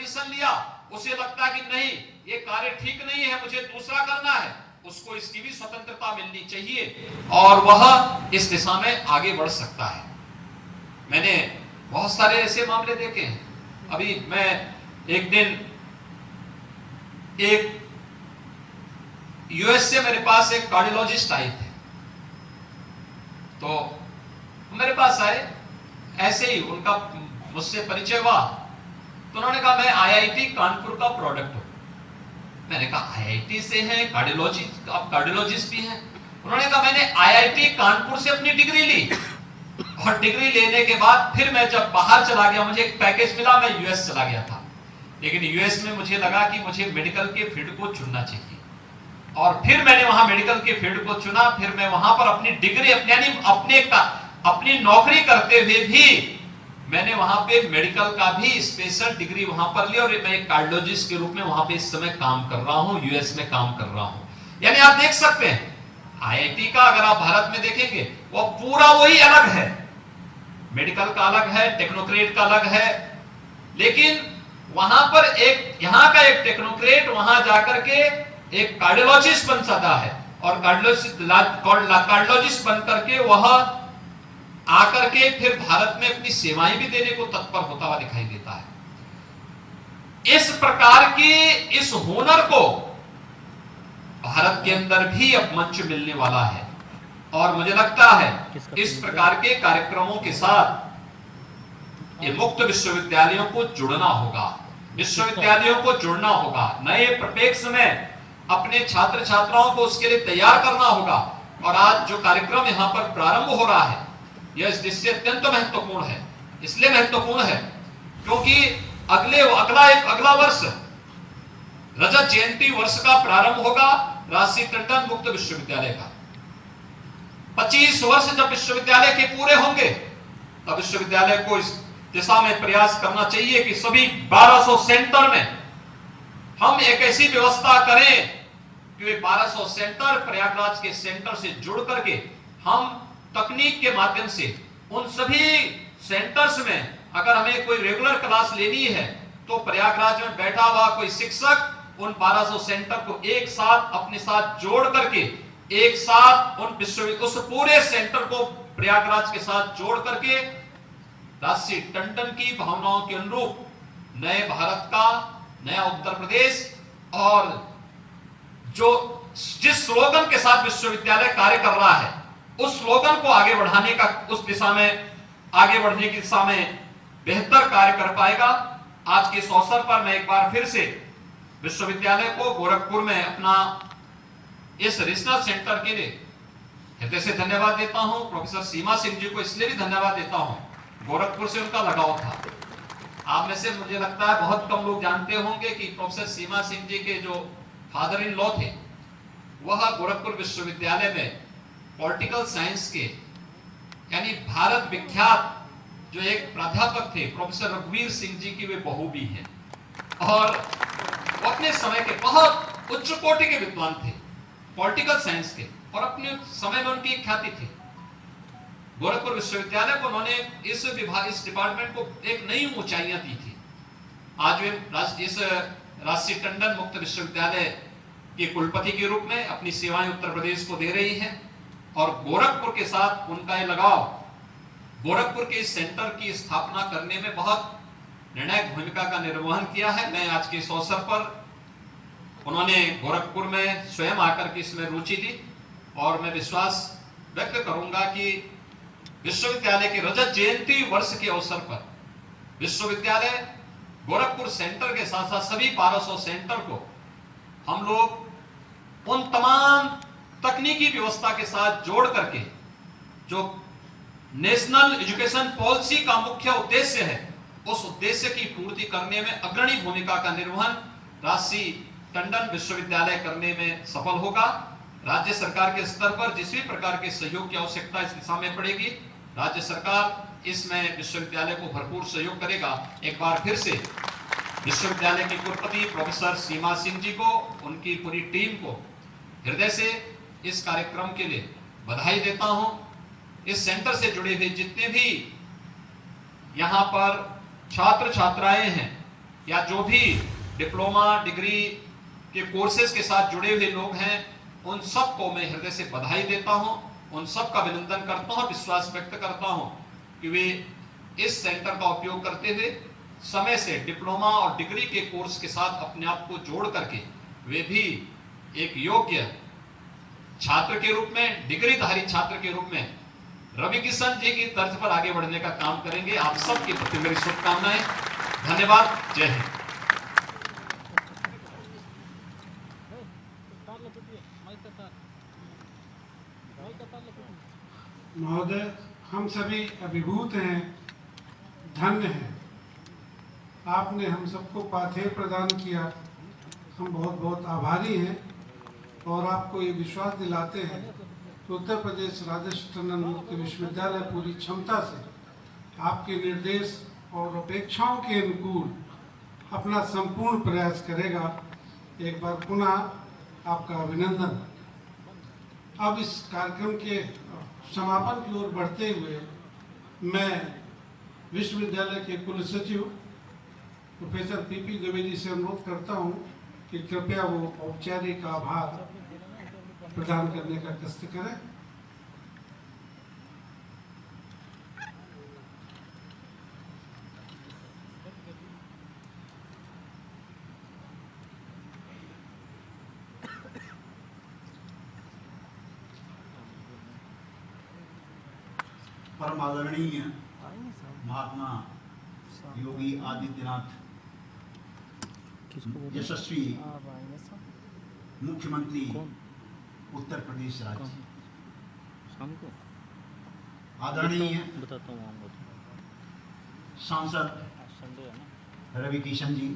Permission लिया, उसे लगता कि नहीं ये कार्य ठीक नहीं है, मुझे दूसरा करना है, उसको इसकी भी स्वतंत्रता मिलनी चाहिए और वह इस दिशा में आगे बढ़ सकता है। मैंने बहुत सारे ऐसे मामले देखे हैं। अभी मैं एक दिन एक यूएस से मेरे पास एक कार्डियोलॉजिस्ट आए थे, तो मेरे पास आए, ऐसे ही उनका मुझसे परिचय हुआ, तो उन्होंने कहा मैं आईआईटी कानपुर का प्रोडक्ट हूं। मैंने कहा आईआईटी से हैं, कार्डियोलॉजी, आप कार्डियोलॉजिस्ट भी हैं? उन्होंने कहा मैंने आईआईटी कानपुर से अपनी डिग्री ली और डिग्री लेने के बाद फिर मैं जब बाहर चला गया, मुझे एक पैकेज मिला, मैं यूएस चला गया था, लेकिन यूएस में मुझे लगा कि मुझे मेडिकल के फील्ड को चुनना चाहिए और फिर मैंने वहां मेडिकल के फील्ड को चुना। फिर मैं वहां पर अपनी डिग्री अपनी नौकरी करते हुए भी मैंने वहां पे मेडिकल का भी स्पेशल डिग्री वहां पर ली और मैं एक कार्डियोलॉजिस्ट के रूप में वहां पे इस समय काम कर रहा हूं, यूएस में काम कर रहा हूं। यानी आप देख सकते हैं आईआईटी का अगर आप भारत में देखेंगे वो पूरा वही अलग है, मेडिकल का अलग है, टेक्नोक्रेट का अलग है, लेकिन वहां पर एक यहां का एक टेक्नोक्रेट वहां जाकर के एक कार्डियोलॉजिस्ट बन सकता है और कार्डियोलॉजिस्ट बनकर के वह आकर के फिर भारत में अपनी सेवाएं भी देने को तत्पर होता हुआ दिखाई देता है। इस प्रकार की इस हुनर को भारत के अंदर भी अब मंच मिलने वाला है और मुझे लगता है इस प्रकार के कार्यक्रमों के साथ ये मुक्त विश्वविद्यालयों को जुड़ना होगा, विश्वविद्यालयों को जुड़ना होगा, नए परिप्रेक्ष्य में अपने छात्र छात्राओं को उसके लिए तैयार करना होगा। और आज जो कार्यक्रम यहाँ पर प्रारंभ हो रहा है यह इस दृष्टि से अत्यंत महत्वपूर्ण है। इसलिए महत्वपूर्ण है क्योंकि अगला वर्ष रजत जयंती वर्ष का प्रारंभ होगा राजसी टंडन मुक्त विश्वविद्यालय का। 25 वर्ष जब विश्वविद्यालय के पूरे होंगे तब विश्वविद्यालय को इस दिशा में प्रयास करना चाहिए कि सभी 1200 सेंटर में हम एक ऐसी व्यवस्था करें कि वे 1200 सेंटर प्रयागराज के सेंटर से जुड़ करके हम तकनीक के माध्यम से उन सभी सेंटर्स में अगर हमें कोई रेगुलर क्लास लेनी है तो प्रयागराज में बैठा हुआ कोई शिक्षक उन 1200 सेंटर को एक साथ अपने साथ जोड़ करके एक साथ उस पूरे सेंटर को प्रयागराज के साथ जोड़ करके राजसी टंडन की भावनाओं के अनुरूप नए भारत का नया उत्तर प्रदेश और जिस स्लोगन के साथ विश्वविद्यालय कार्य कर रहा है उस स्लोगन को आगे बढ़ाने का, उस दिशा में आगे बढ़ने की दिशा में बेहतर कार्य कर पाएगा। आज के इस अवसर पर मैं एक बार फिर से विश्वविद्यालय को गोरखपुर में अपना इस रीजनल सेंटर के लिए हृदय से धन्यवाद देता हूं। प्रोफेसर सीमा सिंह जी को इसलिए भी धन्यवाद देता हूं, गोरखपुर से उनका लगाव था। आप में से मुझे लगता है बहुत कम लोग जानते होंगे कि प्रोफेसर सीमा सिंह जी के जो फादर इन लॉ थे वह गोरखपुर विश्वविद्यालय में पॉलिटिकल साइंस के यानी भारत विख्यात जो एक प्राध्यापक थे प्रोफेसर रघुवीर सिंह जी की वे बहू भी हैं और वो अपने समय के बहुत उच्च कोटि के विद्वान थे पॉलिटिकल साइंस के और अपने समय में उनकी ख्याति थी। गोरखपुर विश्वविद्यालय को उन्होंने इस डिपार्टमेंट को एक नई ऊंचाइयां दी थी। आज वे इस राजसी टंडन मुक्त विश्वविद्यालय के कुलपति के रूप में अपनी सेवाएं उत्तर प्रदेश को दे रही हैं और गोरखपुर के साथ उनका ये लगाव गोरखपुर के इस सेंटर की स्थापना करने में बहुत निर्णायक भूमिका का निर्वहन किया है। मैं आज के इस अवसर पर उन्होंने गोरखपुर में स्वयं आकर के इसमें रुचि ली और मैं विश्वास व्यक्त करूंगा कि विश्वविद्यालय के रजत जयंती वर्ष के अवसर पर विश्वविद्यालय गोरखपुर सेंटर के साथ साथ सभी 1200 सेंटर को हम लोग उन तमाम तकनीकी व्यवस्था के साथ जोड़ करके जो नेशनल एजुकेशन पॉलिसी का मुख्य उद्देश्य है उस उद्देश्य की पूर्ति करने में अग्रणी भूमिका का निर्वहन राजसी टंडन विश्वविद्यालय करने में सफल होगा। राज्य सरकार के स्तर पर जिस भी प्रकार के सहयोग की आवश्यकता इस दिशा में पड़ेगी राज्य सरकार इसमें विश्वविद्यालय को भरपूर सहयोग करेगा। एक बार फिर से विश्वविद्यालय की कुलपति प्रोफेसर सीमा सिंह जी को उनकी पूरी टीम को हृदय से इस कार्यक्रम के लिए बधाई देता हूं। इस सेंटर से जुड़े हुए जितने भी यहाँ पर छात्र छात्राएं हैं या जो भी डिप्लोमा डिग्री के कोर्सेज के साथ जुड़े हुए लोग हैं, उन सबको मैं हृदय से बधाई देता हूं, उन सब का अभिनंदन करता हूं और विश्वास व्यक्त करता हूं कि वे इस सेंटर का उपयोग करते हुए समय से डिप्लोमा और डिग्री के कोर्स के साथ अपने आप को जोड़ करके वे भी एक योग्य छात्र के रूप में, डिग्रीधारी छात्र के रूप में रवि किशन जी की तर्ज पर आगे बढ़ने का काम करेंगे। आप सबके प्रति मेरी शुभकामनाएं। धन्यवाद। जय हिंद। महोदय, हम सभी अभिभूत हैं, धन्य हैं। आपने हम सबको पाथेय प्रदान किया, हम बहुत बहुत आभारी हैं और आपको ये विश्वास दिलाते हैं कि उत्तर प्रदेश राजर्षि टंडन मुक्त विश्वविद्यालय पूरी क्षमता से आपके निर्देश और अपेक्षाओं के अनुकूल अपना संपूर्ण प्रयास करेगा। एक बार पुनः आपका अभिनंदन। अब इस कार्यक्रम के समापन की ओर बढ़ते हुए मैं विश्वविद्यालय के कुल सचिव प्रोफेसर पीपी द्विवेदी से अनुरोध करता हूं कि कृपया वो औपचारिक आभार प्रदान करने का कष्ट करें। परम आदरणीय महात्मा योगी आदित्यनाथ यशस्वी मुख्यमंत्री उत्तर प्रदेश राज्य, आदरणीय सांसद रवि किशन जी,